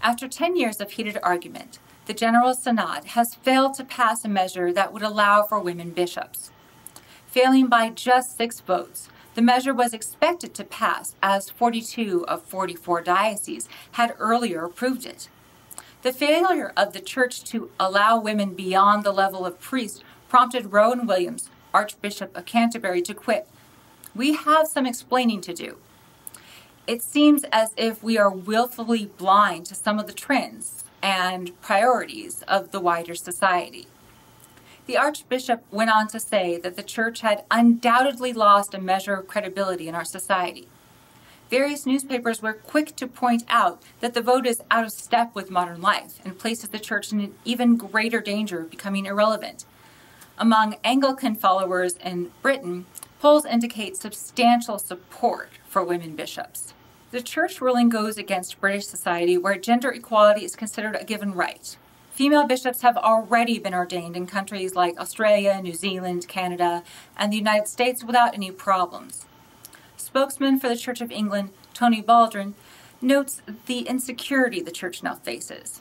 After 10 years of heated argument, the General Synod has failed to pass a measure that would allow for women bishops. Failing by just 6 votes, the measure was expected to pass as 42 of 44 dioceses had earlier approved it. The failure of the Church to allow women beyond the level of priest prompted Rowan Williams, Archbishop of Canterbury, to quit. "We have some explaining to do. It seems as if we are willfully blind to some of the trends and priorities of the wider society." The Archbishop went on to say that the Church had undoubtedly lost a measure of credibility in our society. Various newspapers were quick to point out that the vote is out of step with modern life and places the Church in an even greater danger of becoming irrelevant. Among Anglican followers in Britain, polls indicate substantial support for women bishops. The Church ruling goes against British society, where gender equality is considered a given right. Female bishops have already been ordained in countries like Australia, New Zealand, Canada, and the United States without any problems. Spokesman for the Church of England, Tony Baldwin, notes the insecurity the Church now faces.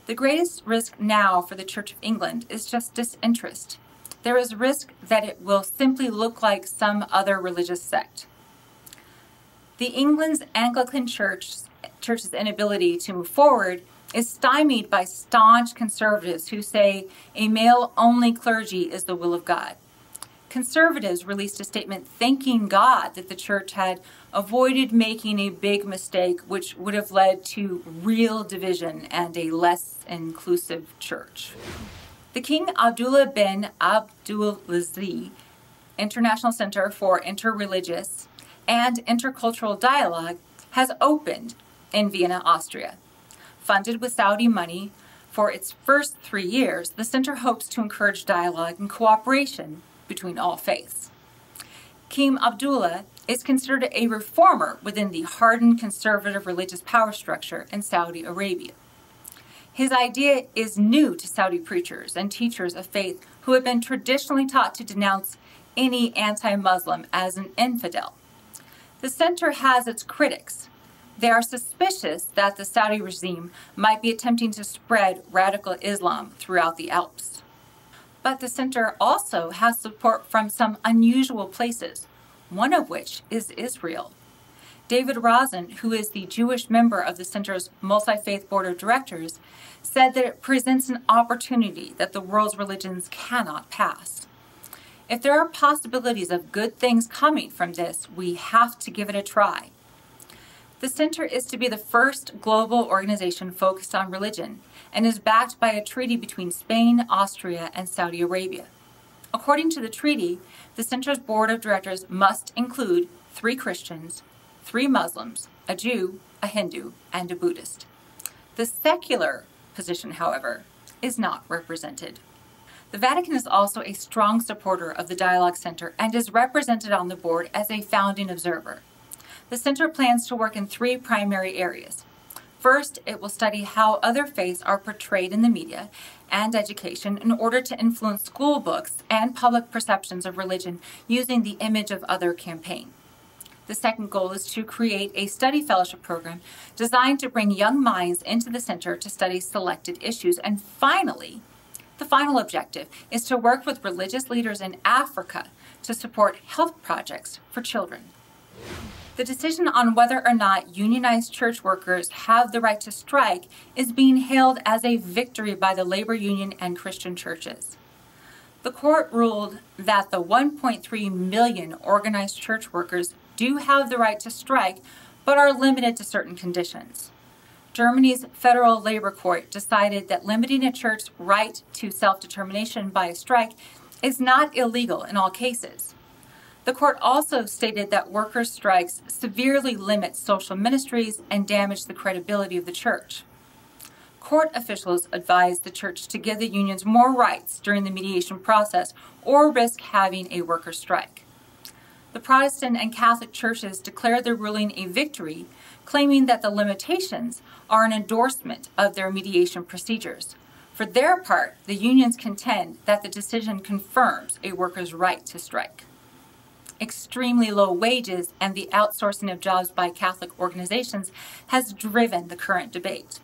"The greatest risk now for the Church of England is just disinterest. There is risk that it will simply look like some other religious sect." The England's Anglican Church's inability to move forward is stymied by staunch conservatives who say a male-only clergy is the will of God. Conservatives released a statement thanking God that the Church had avoided making a big mistake which would have led to real division and a less inclusive Church. The King Abdullah bin Abdulaziz International Center for Interreligious and Intercultural Dialogue has opened in Vienna, Austria. Funded with Saudi money for its first 3 years, the center hopes to encourage dialogue and cooperation between all faiths. King Abdullah is considered a reformer within the hardened conservative religious power structure in Saudi Arabia. His idea is new to Saudi preachers and teachers of faith who have been traditionally taught to denounce any anti-Muslim as an infidel. The center has its critics. They are suspicious that the Saudi regime might be attempting to spread radical Islam throughout the Alps. But the center also has support from some unusual places, one of which is Israel. David Rosen, who is the Jewish member of the center's multi-faith board of directors, said that it presents an opportunity that the world's religions cannot pass. If there are possibilities of good things coming from this, we have to give it a try. The center is to be the first global organization focused on religion and is backed by a treaty between Spain, Austria, and Saudi Arabia. According to the treaty, the center's board of directors must include 3 Christians, 3 Muslims, a Jew, a Hindu, and a Buddhist. The secular position, however, is not represented. The Vatican is also a strong supporter of the Dialogue Center and is represented on the board as a founding observer. The center plans to work in 3 primary areas. First, it will study how other faiths are portrayed in the media and education in order to influence school books and public perceptions of religion using the Image of Other campaign. The second goal is to create a study fellowship program designed to bring young minds into the center to study selected issues. And finally, the final objective is to work with religious leaders in Africa to support health projects for children. The decision on whether or not unionized church workers have the right to strike is being hailed as a victory by the labor union and Christian churches. The court ruled that the 1.3 million organized church workers do have the right to strike, but are limited to certain conditions. Germany's Federal Labor Court decided that limiting a church's right to self-determination by a strike is not illegal in all cases. The court also stated that workers' strikes severely limit social ministries and damage the credibility of the church. Court officials advised the church to give the unions more rights during the mediation process or risk having a worker strike. The Protestant and Catholic churches declared the ruling a victory, claiming that the limitations are an endorsement of their mediation procedures. For their part, the unions contend that the decision confirms a worker's right to strike. Extremely low wages and the outsourcing of jobs by Catholic organizations has driven the current debate.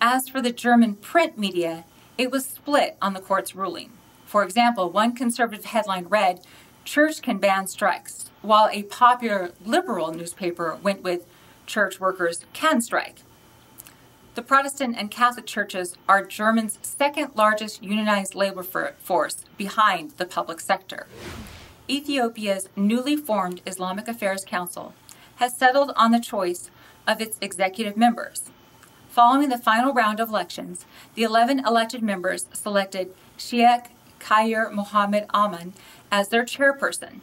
As for the German print media, it was split on the court's ruling. For example, one conservative headline read, "Church can ban strikes," while a popular liberal newspaper went with, "Church workers can strike." The Protestant and Catholic churches are Germany's second largest unionized labor force behind the public sector. Ethiopia's newly formed Islamic Affairs Council has settled on the choice of its executive members. Following the final round of elections, the 11 elected members selected Sheikh Khair Mohammed Aman as their chairperson.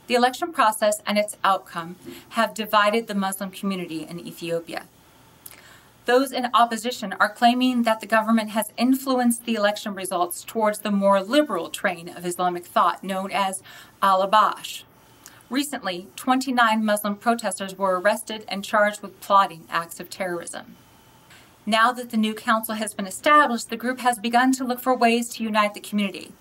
The election process and its outcome have divided the Muslim community in Ethiopia. Those in opposition are claiming that the government has influenced the election results towards the more liberal train of Islamic thought known as al-Abash. Recently, 29 Muslim protesters were arrested and charged with plotting acts of terrorism. Now that the new council has been established, the group has begun to look for ways to unite the community.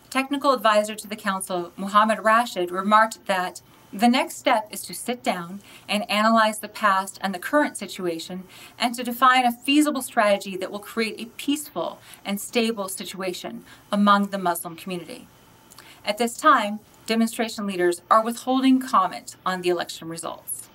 Technical advisor to the council, Muhammad Rashid, remarked that the next step is to sit down and analyze the past and the current situation and to define a feasible strategy that will create a peaceful and stable situation among the Muslim community. At this time, demonstration leaders are withholding comment on the election results.